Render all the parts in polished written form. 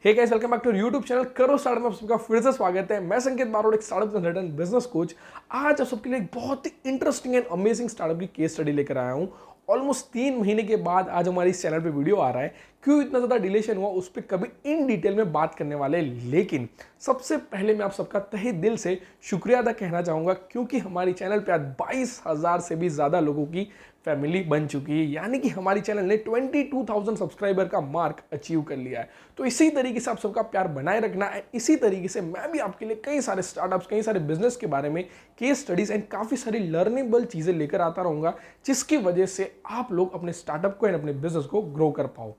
Hey guys, welcome back to YouTube channel करो startup में आप सबका फिर से स्वागत है। मैं संकेत बारोड़, एक स्टार्टअप कंसल्टेंट, बिजनेस कोच। आज आप सबके लिए एक बहुत ही इंटरेस्टिंग एंड अमेजिंग स्टार्टअप की केस स्टडी लेकर आया हूं। ऑलमोस्ट 3 महीने के बाद आज हमारी इस चैनल पे वीडियो आ रहा है। क्यों इतना ज्यादा डिलेशन हुआ उस पर कभी इन डिटेल में बात करने वाले हैं। लेकिन सबसे पहले मैं आप सबका तहे दिल से शुक्रिया अदा कहना चाहूंगा, क्योंकि हमारी चैनल पे आज 22,000 से भी ज्यादा लोगों की फैमिली बन चुकी है। यानी कि हमारी चैनल ने 22,000 सब्सक्राइबर का मार्क अचीव कर लिया है। तो इसी तरीके से आप सबका प्यार बनाए रखना है। इसी तरीके से मैं भी आपके लिए कई सारे स्टार्टअप्स, कई सारे बिजनेस के बारे में केस स्टडीज एंड काफी सारी लर्नेबल चीजें लेकर आता रहूंगा, जिसकी वजह से आप लोग अपने स्टार्टअप को एंड अपने बिजनेस को ग्रो कर पाओ।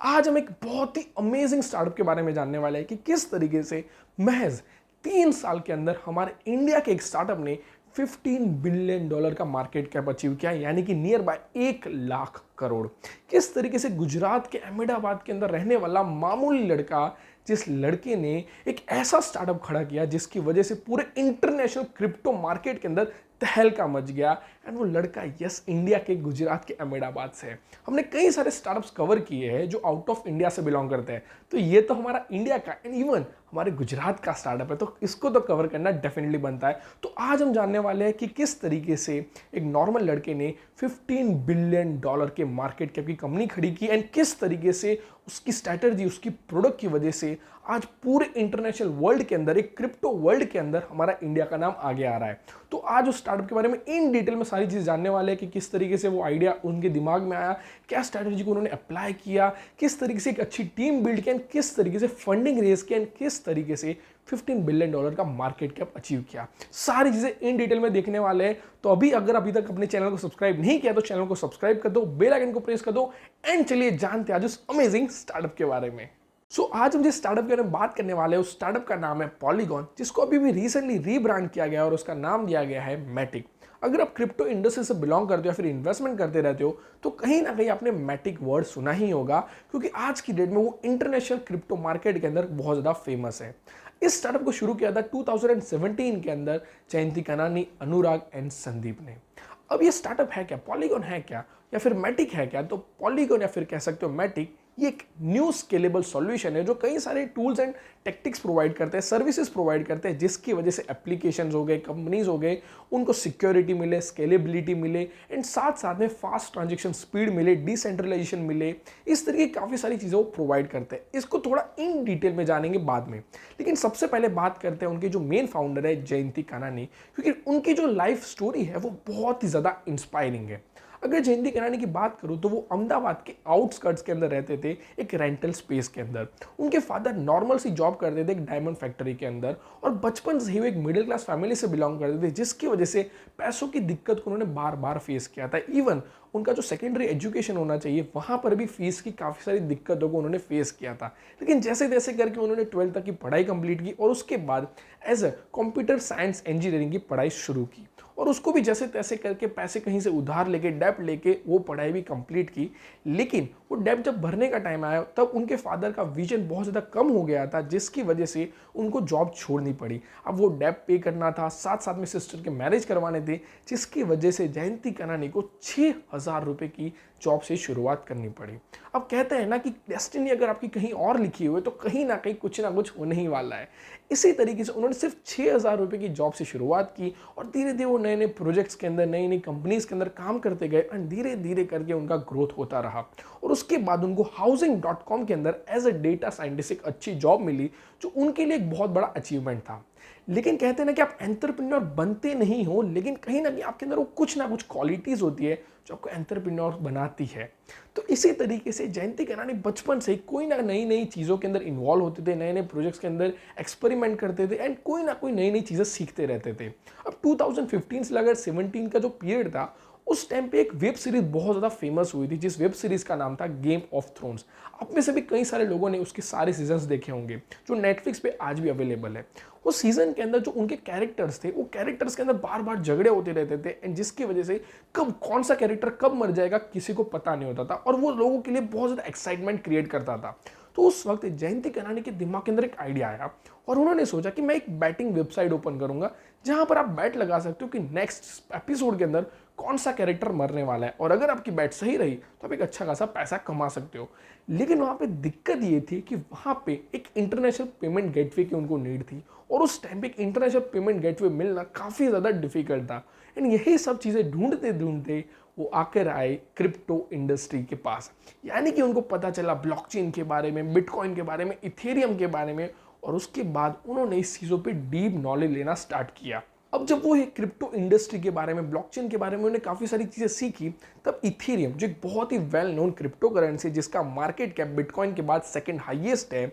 आज हम एक बहुत ही अमेजिंग स्टार्टअप के बारे में जानने वाले हैं कि किस तरीके से महज 3 साल के अंदर हमारे इंडिया के एक स्टार्टअप ने $15 बिलियन का मार्केट कैप अचीव किया, यानी कि नियर बाय 1 लाख करोड़। किस तरीके से गुजरात के अहमदाबाद के अंदर रहने वाला मामूली लड़का, जिस लड़के ने एक ऐसा स्टार्टअप खड़ा किया जिसकी वजह से पूरे इंटरनेशनल क्रिप्टो मार्केट के अंदर तहलका मच गया। एंड वो लड़का यस इंडिया के गुजरात के अहमदाबाद से है। हमने कई सारे स्टार्टअप्स कवर किए हैं जो आउट ऑफ इंडिया से बिलोंग करते हैं, तो ये तो हमारा इंडिया का एंड इवन हमारे गुजरात का स्टार्टअप है, तो इसको तो कवर करना डेफिनेटली बनता है। तो आज हम जानने वाले हैं कि किस तरीके से एक नॉर्मल लड़के ने $15 बिलियन के मार्केट कैप की कंपनी खड़ी की एंड किस तरीके से उसकी स्ट्रैटेजी, उसकी प्रोडक्ट की वजह से आज पूरे इंटरनेशनल वर्ल्ड के अंदर, एक क्रिप्टो वर्ल्ड के अंदर हमारा इंडिया का नाम आगे आ रहा है। तो आज उस स्टार्टअप के बारे में इन डिटेल में सारी चीज जानने वाले हैं कि किस तरीके से वो आइडिया उनके दिमाग में आया, क्या स्ट्रैटेजी को उन्होंने अप्लाई किया, किस तरीके से एक अच्छी टीम बिल्ड की, किस तरीके से फंडिंग रेज की, किस तरीके से $15 बिलियन का मार्केट कैप अचीव किया। सारी चीजें इन डिटेल में देखने वाले हैं। तो अगर अभी तक अपने चैनल को सब्सक्राइब नहीं किया तो चैनल को सब्सक्राइब कर दो, बेल आइकन को प्रेस कर दो एंड चलिए जानते हैं आज उस अमेजिंग स्टार्टअप के बारे में। आज हम जिस स्टार्टअप के बारे में बात करने वाले हैं उस स्टार्टअप का नाम है पॉलीगॉन, जिसको अभी भी रिसेंटली रीब्रांड किया गया और उसका नाम दिया गया है मैटिक। अगर आप क्रिप्टो इंडस्ट्री से बिलोंग करते हो या फिर इन्वेस्टमेंट करते रहते हो तो कहीं ना कहीं आपने मैटिक वर्ड सुना ही होगा, क्योंकि आज की डेट में वो इंटरनेशनल क्रिप्टो मार्केट के अंदर बहुत ज़्यादा फेमस है। इस स्टार्टअप को शुरू किया था 2017 के अंदर जयंती कनानी, अनुराग एंड संदीप ने। अब ये स्टार्टअप है क्या, पॉलीगॉन है क्या, या फिर मैटिक है क्या? तो पॉलीगॉन या फिर कह सकते हो मैटिक, ये एक न्यू स्केलेबल सॉल्यूशन है जो कई सारे टूल्स एंड टेक्टिक्स प्रोवाइड करते हैं, सर्विसेज प्रोवाइड करते हैं, जिसकी वजह से एप्लीकेशंस हो गए, कंपनीज हो गए, उनको सिक्योरिटी मिले, स्केलेबिलिटी मिले एंड साथ साथ में फास्ट ट्रांजेक्शन स्पीड मिले, डिसेंट्रलाइजेशन मिले। इस तरीके की काफ़ी सारी चीज़ें वो प्रोवाइड करते हैं। इसको थोड़ा इन डिटेल में जानेंगे बाद में, लेकिन सबसे पहले बात करते हैं उनके जो मेन फाउंडर है जयंती कनानी, क्योंकि उनकी जो लाइफ स्टोरी है वो बहुत ही ज़्यादा इंस्पायरिंग है। अगर जयंती कनानी की बात करूं तो वो अहमदाबाद के आउटस्कर्ट्स के अंदर रहते थे, एक रेंटल स्पेस के अंदर। उनके फादर नॉर्मल सी जॉब करते थे एक डायमंड फैक्ट्री के अंदर, और बचपन से ही वो एक मिडिल क्लास फैमिली से बिलोंग करते थे, जिसकी वजह से पैसों की दिक्कत को उन्होंने बार बार फेस किया था। इवन उनका जो सेकेंडरी एजुकेशन होना चाहिए वहाँ पर भी फीस की काफ़ी सारी दिक्कतों को उन्होंने फेस किया था। लेकिन जैसे तैसे करके उन्होंने 12th तक की पढ़ाई कंप्लीट की और उसके बाद as a computer science engineering की पढ़ाई शुरू की, और उसको भी जैसे तैसे करके पैसे कहीं से उधार लेके, डेब्ट लेके वो पढ़ाई भी कंप्लीट की। लेकिन वो डेब्ट जब भरने का टाइम आया तब उनके फादर का विजन बहुत ज़्यादा कम हो गया था, जिसकी वजह से उनको जॉब छोड़नी पड़ी। अब वो डेब्ट पे करना था, साथ साथ में सिस्टर के मैरिज करवाने थे, जिसकी वजह से जयंती कनानी को 6,000 रुपये की जॉब से शुरुआत करनी पड़ी। अब कहते हैं ना कि डेस्टिनी अगर आपकी कहीं और लिखी हुई है तो कहीं ना कहीं कुछ ना कुछ होने ही वाला है। इसी तरीके से उन्होंने सिर्फ 6,000 रुपये की जॉब से शुरुआत की और धीरे धीरे वो नए नए प्रोजेक्ट्स के अंदर, नई नई कंपनीज के अंदर काम करते गए एंड धीरे धीरे करके उनका ग्रोथ होता रहा। और उसके बाद उनको housing.com के अंदर एज अ डेटा साइंटिस्ट एक अच्छी जॉब मिली, जो उनके लिए एक बहुत बड़ा अचीवमेंट था। लेकिन कहते हैं ना कि आप एंटरप्रेन्योर बनते नहीं हो, लेकिन कहीं ना कहीं आपके अंदर वो कुछ ना कुछ क्वालिटीज होती है जो आपको एंटरप्रेन्योर बनाती है। तो इसी तरीके से जयंती कनानी बचपन से कोई ना नई नई चीज़ों के अंदर इन्वॉल्व होते थे, नए नए प्रोजेक्ट्स के अंदर एक्सपेरिमेंट करते थे एंड कोई ना कोई नई नई चीज़ें सीखते रहते थे। अब 2015 से लेकर 17 का जो पीरियड था, उस टाइम पे एक वेब सीरीज बहुत ज़्यादा फेमस हुई थी, जिस वेब सीरीज का नाम था गेम ऑफ थ्रोन्स। आप में से भी कई सारे लोगों ने उसके सारे सीजन्स देखे होंगे, जो नेटफ्लिक्स पे आज भी अवेलेबल है। उस सीजन के अंदर जो उनके कैरेक्टर्स थे, वो कैरेक्टर्स के अंदर बार बार झगड़े होते रहते थे एंड जिसकी वजह से कब कौन सा कैरेक्टर कब मर जाएगा किसी को पता नहीं होता था, और वो लोगों के लिए बहुत ज़्यादा एक्साइटमेंट क्रिएट करता था। तो उस वक्त जयंती कनानी के दिमाग के अंदर एक आइडिया आया और उन्होंने सोचा कि मैं एक बैटिंग वेबसाइट ओपन करूंगा, जहां पर आप बैट लगा सकते हो कि नेक्स्ट एपिसोड के अंदर कौन सा कैरेक्टर मरने वाला है, और अगर आपकी बैट सही रही तो आप एक अच्छा खासा पैसा कमा सकते हो। लेकिन वहाँ पे दिक्कत ये थी कि वहाँ पे एक इंटरनेशनल पेमेंट गेटवे की उनको नीड थी, और उस टाइम पे एक इंटरनेशनल पेमेंट गेटवे मिलना काफ़ी ज़्यादा डिफिकल्ट था। एंड यही सब चीज़ें ढूंढते ढूंढते वो आकर आए क्रिप्टो इंडस्ट्री के पास। यानी कि उनको पता चला ब्लॉकचेन के बारे में, बिटकॉइन के बारे में, इथेरियम के बारे में, और उसके बाद उन्होंने इस चीज़ों पे डीप नॉलेज लेना स्टार्ट किया। अब जब वो ये क्रिप्टो इंडस्ट्री के बारे में, ब्लॉकचेन के बारे में उन्होंने काफ़ी सारी चीज़ें सीखी, तब इथेरियम जो एक बहुत ही वेल नोन क्रिप्टो करेंसी, जिसका मार्केट कैप बिटकॉइन के बाद सेकंड हाईएस्ट है,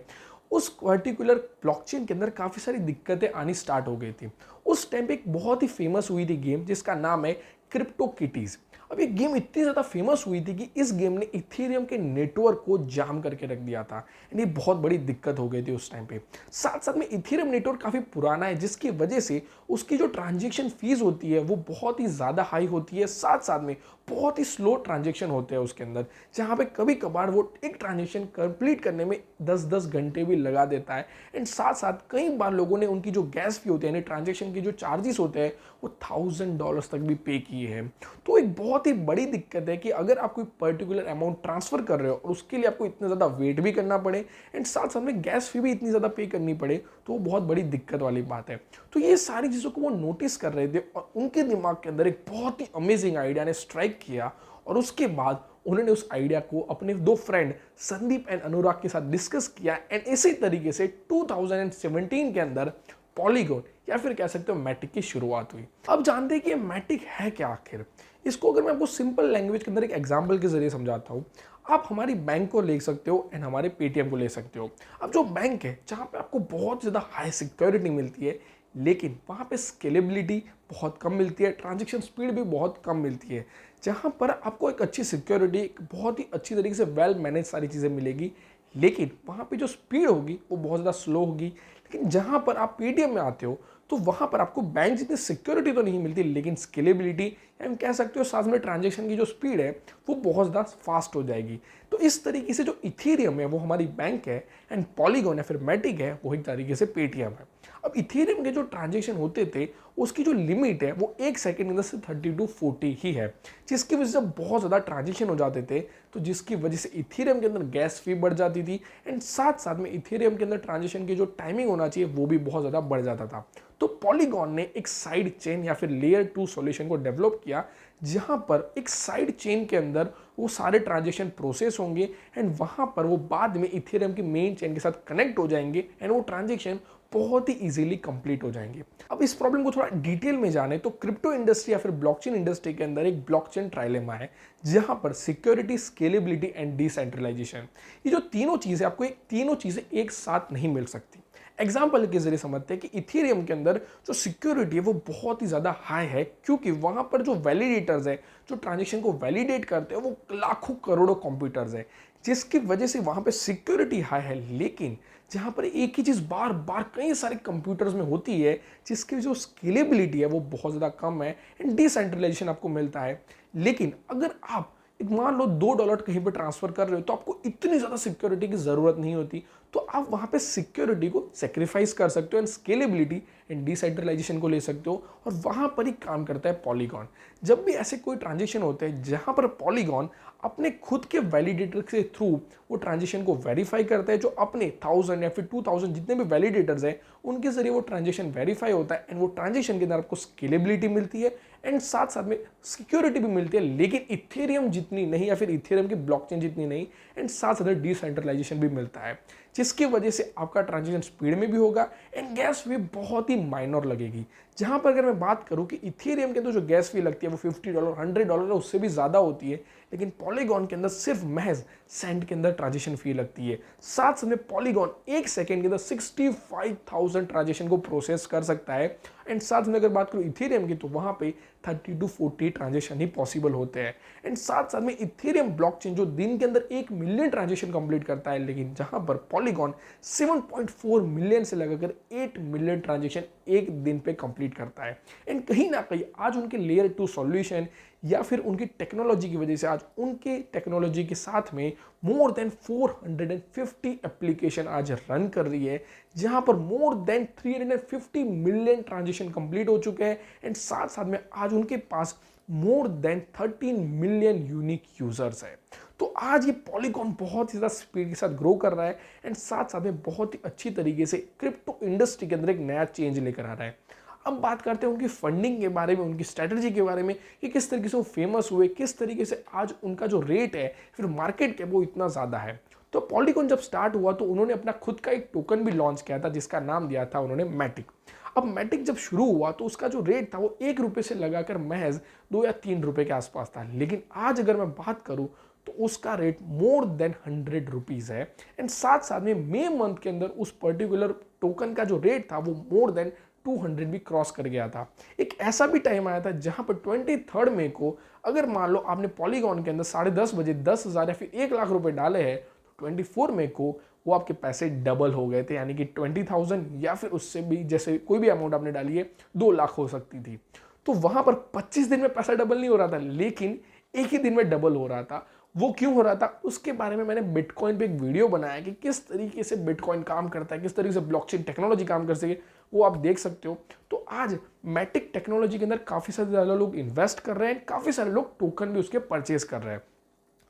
उस पर्टिकुलर ब्लॉकचेन के अंदर काफ़ी सारी दिक्कतें आनी स्टार्ट हो गई थी। उस टाइम पे एक बहुत ही फेमस हुई थी गेम जिसका नाम है क्रिप्टो किटीज़। अब ये गेम इतनी ज़्यादा फेमस हुई थी कि इस गेम ने इथेरियम के नेटवर्क को जाम करके रख दिया था, एंड ये बहुत बड़ी दिक्कत हो गई थी उस टाइम पे। साथ साथ में इथेरियम नेटवर्क काफ़ी पुराना है, जिसकी वजह से उसकी जो ट्रांजेक्शन फीस होती है वो बहुत ही ज़्यादा हाई होती है। साथ साथ में बहुत ही स्लो ट्रांजेक्शन होते हैं उसके अंदर, जहाँ पे कभी कभार वो एक ट्रांजेक्शन कंप्लीट करने में 10-10 घंटे भी लगा देता है। एंड साथ साथ कई बार लोगों ने उनकी जो गैस फी होती है, यानी ट्रांजेक्शन के जो चार्जेस होते हैं, वो $1000 तक भी पे किए हैं। तो एक बहुत ही बड़ी दिक्कत है कि अगर आप कोई पर्टिकुलर अमाउंट ट्रांसफर कर रहे हो और उसके लिए आपको इतना ज़्यादा वेट भी करना पड़े, एंड साथ साथ में गैस फी भी इतनी ज़्यादा पे करनी पड़े, तो वो बहुत बड़ी दिक्कत वाली बात है। तो ये सारी चीज़ों को वो नोटिस कर रहे थे, और उनके दिमाग के अंदर एक बहुत ही अमेजिंग आइडिया ने स्ट्राइक किया, और उसके बाद उन्होंने उस आइडिया को अपने दो फ्रेंड संदीप एंड अनुराग के साथ डिस्कस किया, एंड इसी तरीके से 2017 के अंदर पॉलीगॉन, या फिर कह सकते हो मैटिक की शुरुआत हुई। अब जानते हैं कि ये मैटिक है क्या आखिर। इसको अगर मैं आपको सिंपल लैंग्वेज के अंदर एक एग्जांपल के जरिए समझाता हूँ, आप हमारी बैंक को ले सकते हो एंड हमारे पेटीएम को ले सकते हो। अब जो बैंक है, जहाँ पे आपको बहुत ज़्यादा हाई सिक्योरिटी मिलती है, लेकिन वहाँ पे स्केलेबिलिटी बहुत कम मिलती है, ट्रांजेक्शन स्पीड भी बहुत कम मिलती है। जहाँ पर आपको एक अच्छी सिक्योरिटी, एक बहुत ही अच्छी तरीके से वेल मैनेज सारी चीज़ें मिलेगी, लेकिन वहाँ पे जो स्पीड होगी वो बहुत ज़्यादा स्लो होगी। लेकिन जहाँ पर आप पेटीएम में आते हो, तो वहाँ पर आपको बैंक जितनी सिक्योरिटी तो नहीं मिलती, लेकिन स्केलेबिलिटी, या हम कह सकते हो साथ में ट्रांजेक्शन की जो स्पीड है वो बहुत ज़्यादा फास्ट हो जाएगी। तो इस तरीके से जो इथेरियम है वो हमारी बैंक है, एंड पॉलीगॉन या फिर मैटिक है वो एक तरीके से पेटीएम है। अब इथेरियम के जो ट्रांजेक्शन होते थे, उसकी जो लिमिट है वो 1 सेकंड के अंदर से 30 to 40 ही है, जिसकी वजह से बहुत ज़्यादा ट्रांजेक्शन हो जाते थे, तो जिसकी वजह से इथेरियम के अंदर गैस फी बढ़ जाती थी, एंड साथ साथ में इथेरियम के अंदर ट्रांजेक्शन की जो टाइमिंग होना चाहिए वो भी बहुत ज़्यादा बढ़ जाता था। तो पॉलीगॉन ने एक साइड चेन या फिर लेयर 2 सॉल्यूशन को डेवलप किया, जहां पर एक साइड चेन के अंदर वो सारे ट्रांजेक्शन प्रोसेस होंगे, एंड वहां पर वो बाद में इथेरियम की मेन चेन के साथ कनेक्ट हो जाएंगे, एंड वो ट्रांजेक्शन बहुत ही इजीली कंप्लीट हो जाएंगे। अब इस प्रॉब्लम को थोड़ा डिटेल में जाने तो क्रिप्टो इंडस्ट्री या फिर ब्लॉकचेन इंडस्ट्री के अंदर एक ब्लॉकचेन ट्राइलेमा है, जहां पर सिक्योरिटी, स्केलेबिलिटी एंड डिसेंट्रलाइजेशन, ये जो तीनों चीजें आपको तीनों चीजें एक साथ नहीं मिल सकती। एग्जाम्पल के जरिए समझते हैं कि इथेरियम के अंदर जो सिक्योरिटी है वो बहुत ही ज़्यादा हाई है, क्योंकि वहाँ पर जो वैलिडेटर्स है, जो ट्रांजेक्शन को वैलिडेट करते हैं, वो लाखों करोड़ों कंप्यूटर्स है, जिसकी वजह से वहाँ पे सिक्योरिटी हाई है। लेकिन जहाँ पर एक ही चीज़ बार बार कई सारे कंप्यूटर्स में होती है, जिसकी जो स्केलेबिलिटी है वो बहुत ज़्यादा कम है, एंड डिसेंट्रलाइजेशन आपको मिलता है। लेकिन अगर आप एक मान लो $2 कहीं पर ट्रांसफर कर रहे हो, तो आपको इतनी ज़्यादा सिक्योरिटी की ज़रूरत नहीं होती, तो आप वहाँ पे सिक्योरिटी को सेक्रीफाइस कर सकते हो, एंड स्केलेबिलिटी एंड डिसेंट्रलाइजेशन को ले सकते हो, और वहाँ पर ही काम करता है पॉलीगॉन। जब भी ऐसे कोई ट्रांजेक्शन होते हैं जहाँ पर पॉलीगॉन अपने खुद के वैलिडेटर के थ्रू वो ट्रांजेक्शन को वेरीफाई करता है, जो अपने 1000 या फिर 2000 जितने भी वैलिडेटर्स हैं उनके जरिए वो ट्रांजेक्शन वेरीफाई होता है, एंड वो ट्रांजेक्शन के अंदर आपको स्केलेबिलिटी मिलती है, एंड साथ साथ में सिक्योरिटी भी मिलती है, लेकिन इथेरियम जितनी नहीं, या फिर इथेरियम की ब्लॉकचेन जितनी नहीं, एंड साथ साथ डिसेंट्रलाइजेशन भी मिलता है, जिसकी वजह से आपका ट्रांजेक्शन स्पीड में भी होगा, एंड गैस फी बहुत ही माइनर लगेगी। जहां पर अगर मैं बात करूं कि इथेरियम के अंदर जो गैस फी लगती है वो $50 $100 है, उससे भी ज़्यादा होती है, लेकिन पॉलीगॉन के अंदर सिर्फ महज सेंट के अंदर ट्रांजेक्शन फी लगती है। साथ साथ में पॉलीगॉन 1 सेकंड के अंदर 65,000 ट्रांजेक्शन को प्रोसेस कर सकता है, एंड साथ में अगर बात करूं इथेरियम की, तो वहां पे 30 to 40 ट्रांजेक्शन ही पॉसिबल होते हैं। एंड साथ साथ में इथेरियम ब्लॉकचेन जो दिन के अंदर 1 मिलियन ट्रांजेक्शन कंप्लीट करता है, लेकिन जहां पर पॉलीगॉन 7.4 मिलियन से लगाकर 8 मिलियन ट्रांजेक्शन एक दिन पे कंप्लीट करता है। एंड कहीं ना कहीं आज उनके लेयर 2 सॉल्यूशन या फिर उनकी टेक्नोलॉजी की वजह से आज उनके टेक्नोलॉजी के साथ में मोर देन 450 एप्लीकेशन आज रन कर रही है, जहां पर more than 350 million transaction complete हो चुके हैं, एंड साथ साथ में आज उनके पास more than 13 million unique users है। तो आज ये पॉलीगॉन बहुत ही ज़्यादा स्पीड के साथ ग्रो कर रहा है एंड साथ साथ में बहुत ही अच्छी तरीके से क्रिप्टो इंडस्ट्री के अंदर एक नया चेंज लेकर आ रहा है। अब बात करते हैं उनकी फंडिंग के बारे में, उनकी स्ट्रेटजी के बारे में कि किस तरीके से वो फेमस हुए, किस तरीके से आज उनका जो रेट है फिर मार्केट कैप वो इतना ज़्यादा है। तो पॉलीगॉन जब स्टार्ट हुआ तो उन्होंने अपना खुद का एक टोकन भी लॉन्च किया था जिसका नाम दिया था उन्होंने मैटिक। अब मैटिक जब शुरू हुआ तो उसका जो रेट था वो 1 रुपये से लगाकर महज 2 या 3 रुपये के आसपास था, लेकिन आज अगर मैं बात करूं तो उसका रेट मोर देन 100 रुपीज़ है एंड साथ साथ में मई मंथ के अंदर उस पर्टिकुलर टोकन का जो रेट था वो मोर देन 200 भी क्रॉस कर गया था। एक ऐसा भी टाइम आया था जहां पर 23 मई को अगर मान लो आपने पॉलीगॉन के अंदर 10:30 बजे 10,000 या फिर 1 लाख रुपए डाले हैं तो 24 मई को वो आपके पैसे डबल हो गए थे, यानी कि 20,000 या फिर उससे भी जैसे कोई भी अमाउंट आपने डाली है 2 लाख हो सकती थी। तो वहां पर 25 दिन में पैसा डबल नहीं हो रहा था, लेकिन एक ही दिन में डबल हो रहा था। वो क्यों हो रहा था उसके बारे में मैंने बिटकॉइन पे एक वीडियो बनाया कि किस तरीके से बिटकॉइन काम करता है, किस तरीके से ब्लॉकचेन टेक्नोलॉजी काम कर सके, वो आप देख सकते हो। तो आज मैटिक टेक्नोलॉजी के अंदर काफी सारे ज़्यादा लोग इन्वेस्ट कर रहे हैं, काफी सारे लोग टोकन भी उसके परचेज कर रहे हैं।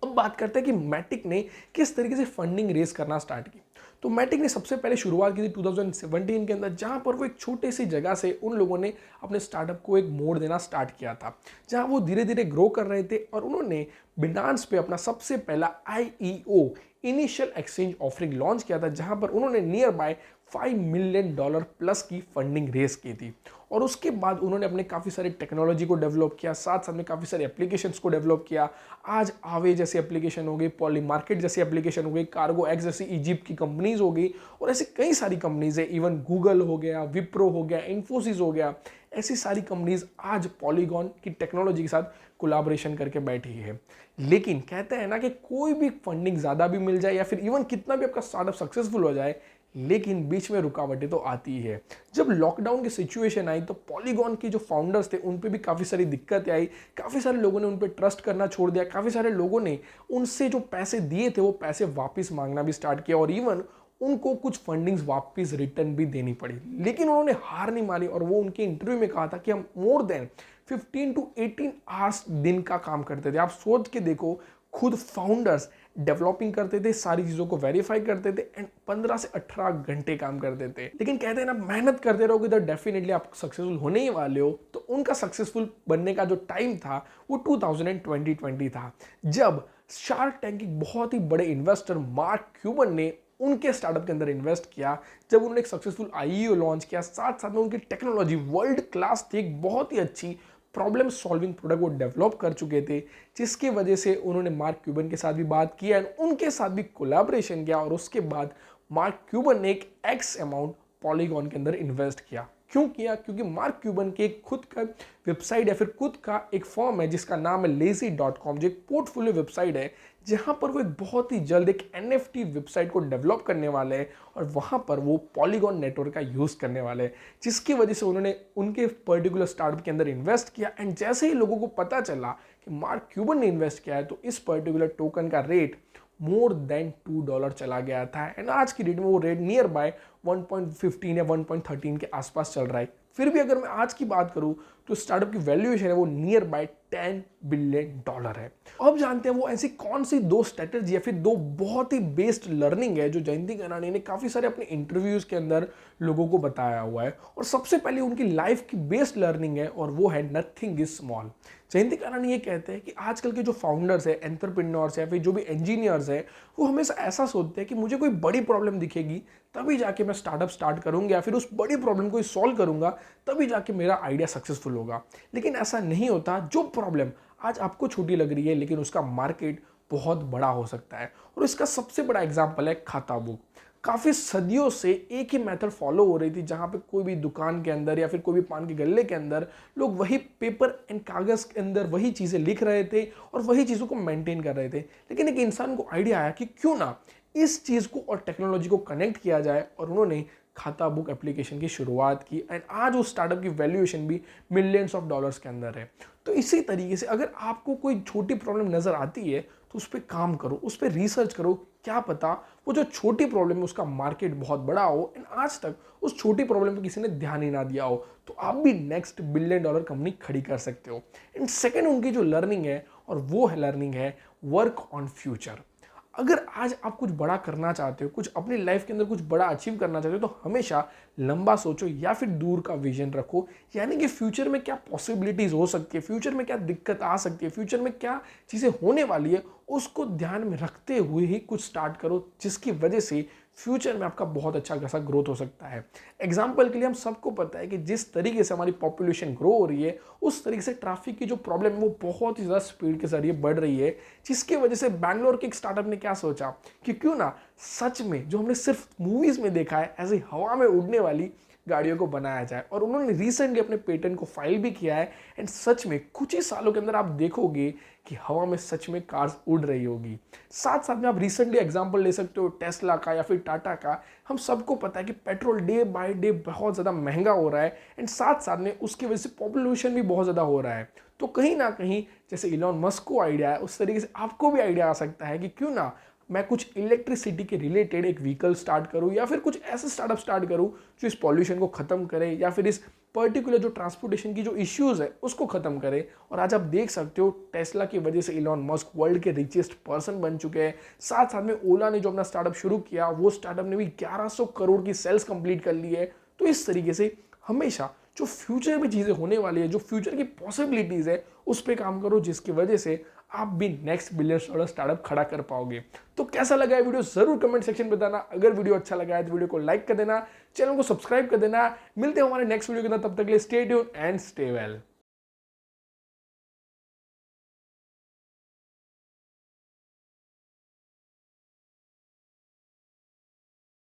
अब बात करते हैं कि मैटिक ने किस तरीके से फंडिंग रेस करना स्टार्ट की। तो मैटिक ने सबसे पहले शुरुआत की थी 2017 के अंदर, जहां पर वो एक छोटे सी जगह से उन लोगों ने अपने स्टार्टअप को एक मोड़ देना स्टार्ट किया था, जहां वो धीरे धीरे ग्रो कर रहे थे और उन्होंने बिनांस पे अपना सबसे पहला IEO initial exchange offering launch किया था, जहां पर उन्होंने नियर बाय $5 मिलियन प्लस की फंडिंग रेस की थी। और उसके बाद उन्होंने अपने काफ़ी सारे टेक्नोलॉजी को डेवलप किया, साथ साथ में काफ़ी सारे एप्लीकेशंस को डेवलप किया। आज आवे जैसी एप्लीकेशन हो गई, पॉली मार्केट जैसी एप्लीकेशन हो गई, कार्गो एक्स जैसी इजिप्ट की कंपनीज हो गई और ऐसी कई सारी कंपनीज है, इवन गूगल हो गया, विप्रो हो गया, इन्फोसिस हो गया, ऐसी सारी कंपनीज आज पॉलीगॉन की टेक्नोलॉजी के साथ कोलैबोरेशन करके बैठी है। लेकिन कहते हैं ना कि कोई भी फंडिंग ज़्यादा भी मिल जाए या फिर इवन कितना भी आपका स्टार्टअप सक्सेसफुल हो जाए, लेकिन बीच में रुकावटें तो आती ही है। जब लॉकडाउन की सिचुएशन आई तो पॉलीगॉन के जो फाउंडर्स थे उन पे भी काफ़ी सारी दिक्कतें आई, काफ़ी सारे लोगों ने उन पे ट्रस्ट करना छोड़ दिया, काफ़ी सारे लोगों ने उनसे जो पैसे दिए थे वो पैसे वापस मांगना भी स्टार्ट किया और इवन उनको कुछ फंडिंग्स वापस रिटर्न भी देनी पड़ी। लेकिन उन्होंने हार नहीं मानी और वो उनके इंटरव्यू में कहा था कि हम मोर देन 15 to 18 आवर्स दिन का काम करते थे। आप सोच के देखो, खुद फाउंडर्स डेवलपिंग करते थे, सारी चीज़ों को वेरीफाई करते थे एंड 15 से 18 घंटे काम करते थे। लेकिन कहते हैं ना, मेहनत करते रहोगे तो डेफिनेटली आप सक्सेसफुल होने ही वाले हो। तो उनका सक्सेसफुल बनने का जो टाइम था वो 2020 था, जब शार्क टैंक एक बहुत ही बड़े इन्वेस्टर मार्क क्यूबन ने उनके स्टार्टअप के अंदर इन्वेस्ट किया। जब उन्होंने एक सक्सेसफुल IEO लॉन्च किया, साथ साथ में उनकी टेक्नोलॉजी वर्ल्ड क्लास थी, एक बहुत ही अच्छी प्रॉब्लम सॉल्विंग प्रोडक्ट वो डेवलप कर चुके थे, जिसकी वजह से उन्होंने मार्क क्यूबन के साथ भी बात की एंड उनके साथ भी कोलैबोरेशन किया और उसके बाद मार्क क्यूबन ने एक X अमाउंट पॉलीगॉन के अंदर इन्वेस्ट किया। क्यों किया? क्योंकि मार्क क्यूबन के खुद का वेबसाइट या फिर खुद का एक फॉर्म है जिसका नाम है lazy.com, जो एक पोर्टफोलियो वेबसाइट है, जहां पर वो एक बहुत ही जल्द एक NFT वेबसाइट को डेवलप करने वाले हैं और वहां पर वो पॉलीगॉन नेटवर्क का यूज़ करने वाले हैं, जिसकी वजह से उन्होंने उनके पर्टिकुलर स्टार्टअप के अंदर इन्वेस्ट किया। एंड जैसे ही लोगों को पता चला कि मार्क क्यूबन ने इन्वेस्ट किया है तो इस पर्टिकुलर टोकन का रेट मोर देन $2 चला गया था एंड आज की डेट में वो रेट नियर बाय 1.15 या 1.13 के आसपास चल रहा है। फिर भी अगर मैं आज की बात करूं तो स्टार्टअप की वैल्यूएशन है वो नियर बाय $10 बिलियन है। अब जानते हैं वो ऐसी कौन सी दो स्ट्रेटजी या फिर दो बहुत ही बेस्ड लर्निंग है जो जयंती गनानी ने काफ़ी सारे अपने इंटरव्यूज़ के अंदर लोगों को बताया हुआ है। और सबसे पहले उनकी लाइफ की बेस्ड लर्निंग है और वो है नथिंग इज स्मॉल। जयंती गनानी ये कहते हैं कि आजकल के जो फाउंडर्स है, एंटरप्रेन्योर्स है, फिर जो भी इंजीनियर्स है, वो हमेशा ऐसा सोचते हैं कि मुझे कोई बड़ी प्रॉब्लम दिखेगी तभी जाके मैं स्टार्टअप स्टार्ट करूंगा या फिर उस बड़ी प्रॉब्लम को सॉल्व करूंगा तभी जाके मेरा आइडिया सक्सेसफुल होगा। लेकिन ऐसा नहीं होता। जो प्रॉब्लम आज आपको छोटी लग रही है लेकिन उसका मार्केट बहुत बड़ा हो सकता है। और इसका सबसे बड़ा एग्जाम्पल है खाता बुक। काफ़ी सदियों से एक ही मेथड फॉलो हो रही थी, जहाँ पे कोई भी दुकान के अंदर या फिर कोई भी पान के गल्ले के अंदर लोग वही पेपर एंड कागज़ के अंदर वही चीज़ें लिख रहे थे और वही चीज़ों को मेंटेन कर रहे थे। लेकिन एक इंसान को आइडिया आया कि क्यों ना इस चीज़ को और टेक्नोलॉजी को कनेक्ट किया जाए और उन्होंने खाता बुक एप्लीकेशन की शुरुआत की एंड आज उस स्टार्टअप की वैल्यूएशन भी मिलियंस ऑफ डॉलर्स के अंदर है। तो इसी तरीके से अगर आपको कोई छोटी प्रॉब्लम नज़र आती है तो उस पर काम करो, उस पर रिसर्च करो, क्या पता वो जो छोटी प्रॉब्लम है उसका मार्केट बहुत बड़ा हो एंड आज तक उस छोटी प्रॉब्लम पे किसी ने ध्यान ही ना दिया हो, तो आप भी नेक्स्ट बिलियन डॉलर कंपनी खड़ी कर सकते हो। एंड सेकेंड उनकी जो लर्निंग है, और वो है लर्निंग है वर्क ऑन फ्यूचर। अगर आज आप कुछ बड़ा करना चाहते हो, कुछ अपनी लाइफ के अंदर कुछ बड़ा अचीव करना चाहते हो, तो हमेशा लंबा सोचो या फिर दूर का विजन रखो। यानी कि फ्यूचर में क्या पॉसिबिलिटीज हो सकती है, फ्यूचर में क्या दिक्कत आ सकती है, फ्यूचर में क्या चीज़ें होने वाली है, उसको ध्यान में रखते हुए ही कुछ स्टार्ट करो, जिसकी वजह से फ्यूचर में आपका बहुत अच्छा खासा ग्रोथ हो सकता है। एग्जाम्पल के लिए हम सबको पता है कि जिस तरीके से हमारी पॉपुलेशन ग्रो हो रही है, उस तरीके से ट्रैफिक की जो प्रॉब्लम है वो बहुत ही ज़्यादा स्पीड के जरिए बढ़ रही है, जिसकी वजह से बैंगलोर के एक स्टार्टअप ने क्या सोचा कि क्यों ना सच में जो हमने सिर्फ मूवीज़ में देखा है ऐसी हवा में उड़ने वाली गाड़ियों को बनाया जाए। और उन्होंने रिसेंटली अपने पेटेंट को फाइल भी किया है एंड सच में कुछ ही सालों के अंदर आप देखोगे कि हवा में सच में कार्स उड़ रही होगी। साथ साथ में आप रिसेंटली एग्जांपल ले सकते हो टेस्ला का या फिर टाटा का। हम सबको पता है कि पेट्रोल डे बाय डे बहुत ज़्यादा महंगा हो रहा है एंड साथ साथ में उसकी वजह से पॉपुलेशन भी बहुत ज़्यादा हो रहा है। तो कहीं ना कहीं जैसे इलॉन मस्क को आइडिया है, उस तरीके से आपको भी आइडिया आ सकता है कि क्यों ना मैं कुछ इलेक्ट्रिसिटी के रिलेटेड एक व्हीकल स्टार्ट करूं या फिर कुछ ऐसे स्टार्टअप स्टार्ट करूं जो इस पॉल्यूशन को खत्म करे या फिर इस पर्टिकुलर जो ट्रांसपोर्टेशन की जो इश्यूज है उसको खत्म करे। और आज आप देख सकते हो टेस्ला की वजह से इलॉन मस्क वर्ल्ड के रिचेस्ट पर्सन बन चुके हैं। साथ साथ में ओला ने जो अपना स्टार्टअप शुरू किया, वो स्टार्टअप ने भी 1100 करोड़ की सेल्स कंप्लीट कर ली है। तो इस तरीके से हमेशा जो फ्यूचर में चीज़ें होने वाली है, जो फ्यूचर की पॉसिबिलिटीज़ है, उस पर काम करो, जिसकी वजह से आप भी नेक्स्ट बिलियन डॉलर स्टार्टअप खड़ा कर पाओगे। तो कैसा लगा है वीडियो जरूर कमेंट सेक्शन में बताना। अगर वीडियो अच्छा लगा है तो वीडियो को लाइक कर देना, चैनल को सब्सक्राइब कर देना। मिलते हैं हमारे नेक्स्ट वीडियो के अंदर, तब तक के लिए stay tuned and stay well.